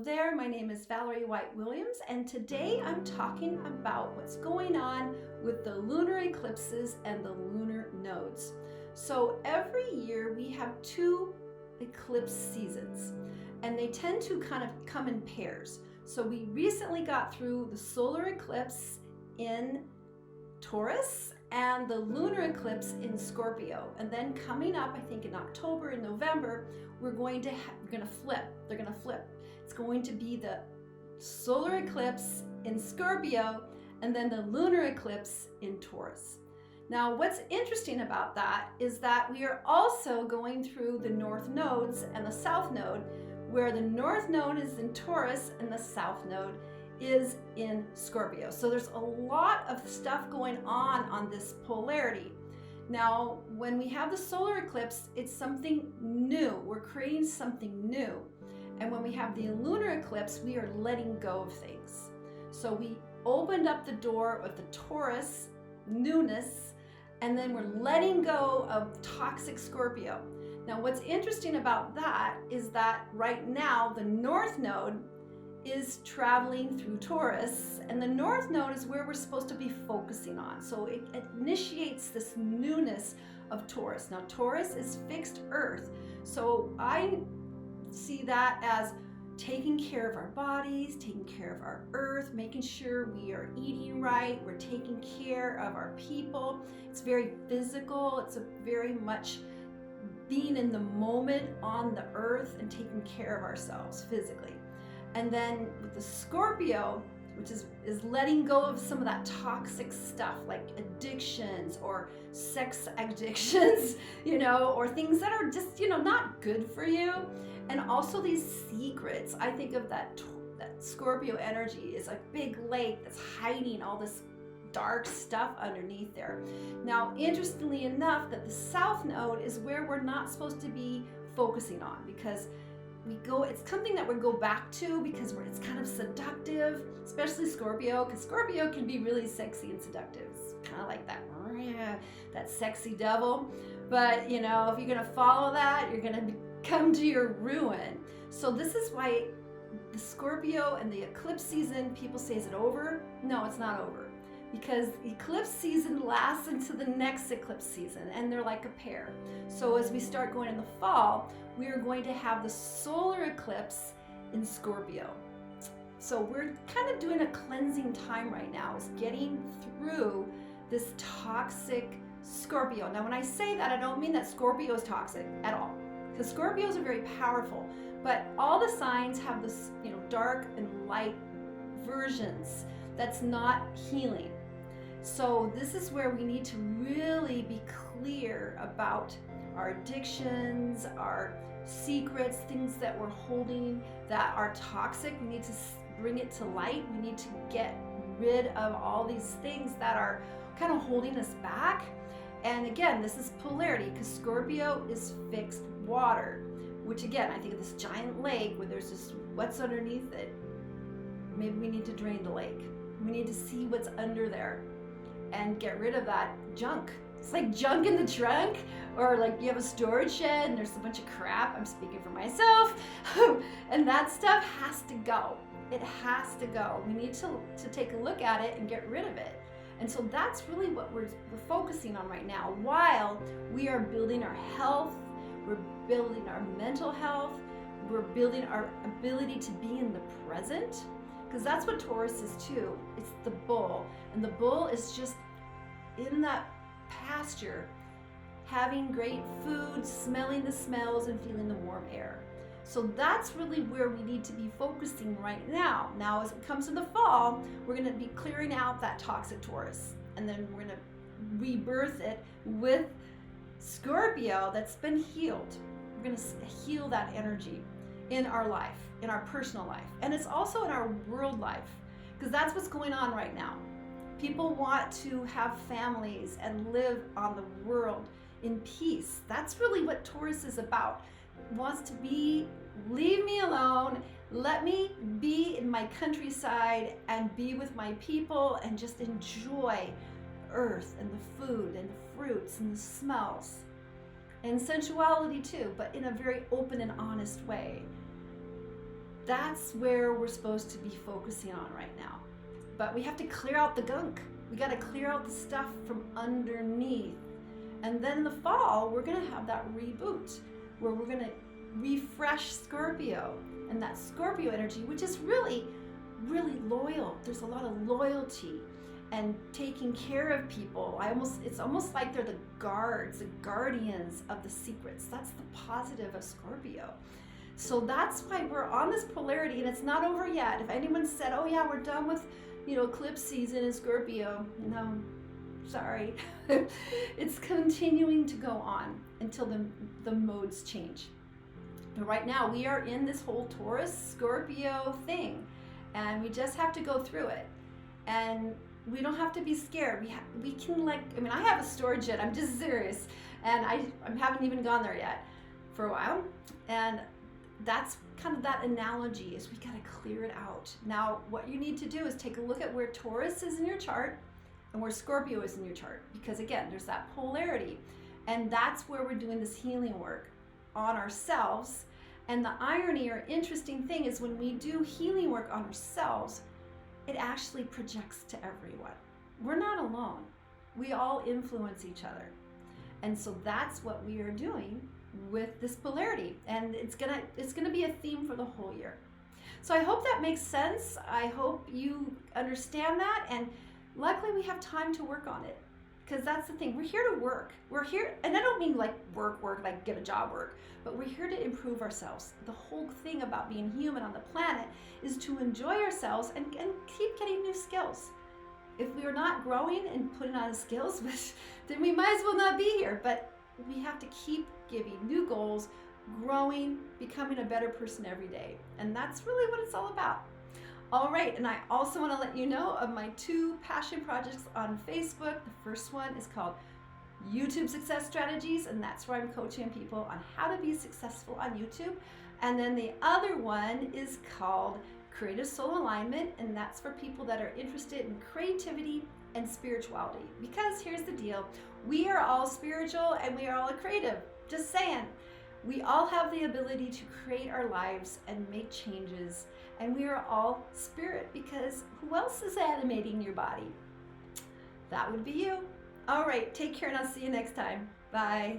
there, my name is Valerie White-Williams, and today I'm talking about what's going on with the lunar eclipses and the lunar nodes. So every year we have two eclipse seasons, and they tend to kind of come in pairs. So we recently got through the solar eclipse in Taurus and the lunar eclipse in Scorpio, and then coming up, I think in October and November, we're going to flip. They're going to flip. It's going to be the solar eclipse in Scorpio and then the lunar eclipse in Taurus. Now, what's interesting about that is that we are also going through the North Nodes and the South Node, where the North Node is in Taurus and the South Node is in Scorpio. So there's a lot of stuff going on this polarity. Now, when we have the solar eclipse, it's something new. We're creating something new. And when we have the lunar eclipse, we are letting go of things. So we opened up the door with the Taurus newness, and then we're letting go of toxic Scorpio. Now, what's interesting about that is that right now the North Node is traveling through Taurus, and the North Node is where we're supposed to be focusing on. So it initiates this newness of Taurus. Now, Taurus is fixed Earth, so I see that as taking care of our bodies, taking care of our Earth, making sure we are eating right, we're taking care of our people. It's very physical. It's a very much being in the moment on the Earth and taking care of ourselves physically. And then with the Scorpio, which is letting go of some of that toxic stuff like addictions or sex addictions, or things that are just, not good for you. And also these secrets. I think of that Scorpio energy is a big lake that's hiding all this dark stuff underneath there. Now, interestingly enough, that the South Node is where we're not supposed to be focusing on, because it's something that we go back to because it's kind of seductive, especially Scorpio, because Scorpio can be really sexy and seductive. It's kind of like that sexy devil. But, if you're going to follow that, you're going to come to your ruin. So this is why the Scorpio and the eclipse season, people say, is it over? No, it's not over. Because eclipse season lasts into the next eclipse season, and they're like a pair. So as we start going in the fall, we are going to have the solar eclipse in Scorpio. So we're kind of doing a cleansing time right now, is getting through this toxic Scorpio. Now, when I say that, I don't mean that Scorpio is toxic at all, because Scorpios are very powerful, but all the signs have this, dark and light versions that's not healing. So this is where we need to really be clear about our addictions, our secrets, things that we're holding that are toxic. We need to bring it to light. We need to get rid of all these things that are kind of holding us back. And again, this is polarity, because Scorpio is fixed water, which again, I think of this giant lake where there's just what's underneath it. Maybe we need to drain the lake. We need to see what's under there and get rid of that junk. It's like junk in the trunk, or like you have a storage shed and there's a bunch of crap. I'm speaking for myself. And that stuff has to go. It has to go. We need to take a look at it and get rid of it. And so that's really what we're focusing on right now, while we are building our health, we're building our mental health, we're building our ability to be in the present. Because that's what Taurus is too. It's the bull. And the bull is just in that pasture, having great food, smelling the smells, and feeling the warm air. So that's really where we need to be focusing right now. Now, as it comes to the fall, we're going to be clearing out that toxic Taurus. And then we're going to rebirth it with Scorpio that's been healed. We're going to heal that energy in our life, in our personal life, and it's also in our world life, because that's what's going on right now. People want to have families and live on the world in peace. That's really what Taurus is about. It wants to be, leave me alone, let me be in my countryside and be with my people and just enjoy earth and the food and the fruits and the smells. and sensuality too, but in a very open and honest way. That's where we're supposed to be focusing on right now. But we have to clear out the gunk. We got to clear out the stuff from underneath. And then in the fall, we're going to have that reboot where we're going to refresh Scorpio and that Scorpio energy, which is really, really loyal. There's a lot of loyalty and taking care of people. It's almost like they're the guards, the guardians of the secrets. That's the positive of Scorpio. So that's why we're on this polarity, and it's not over yet. If anyone said, oh yeah, we're done with, eclipse season in Scorpio, no, sorry. It's continuing to go on until the modes change. But right now we are in this whole Taurus Scorpio thing, and we just have to go through it. And we don't have to be scared. We can I have a storage jet, I'm just serious. And I haven't even gone there yet for a while. And that's kind of that analogy, is we gotta clear it out. Now, what you need to do is take a look at where Taurus is in your chart and where Scorpio is in your chart. Because again, there's that polarity. And that's where we're doing this healing work on ourselves. And the irony or interesting thing is when we do healing work on ourselves, it actually projects to everyone. We're not alone. We all influence each other. And so that's what we are doing with this polarity. And it's gonna be a theme for the whole year. So I hope that makes sense. I hope you understand that. And luckily we have time to work on it. Because that's the thing, we're here to work. We're here, and I don't mean like work, like get a job work, but we're here to improve ourselves. The whole thing about being human on the planet is to enjoy ourselves and keep getting new skills. If we are not growing and putting on skills, then we might as well not be here. But we have to keep giving new goals, growing, becoming a better person every day. And that's really what it's all about. All right, and I also want to let you know of my 2 passion projects on Facebook. The first one is called YouTube Success Strategies, and that's where I'm coaching people on how to be successful on YouTube. And then the other one is called Creative Soul Alignment, and that's for people that are interested in creativity and spirituality. Because here's the deal, we are all spiritual and we are all creative. Just saying. We all have the ability to create our lives and make changes, and we are all spirit, because who else is animating your body? That would be you. All right, take care, and I'll see you next time. Bye.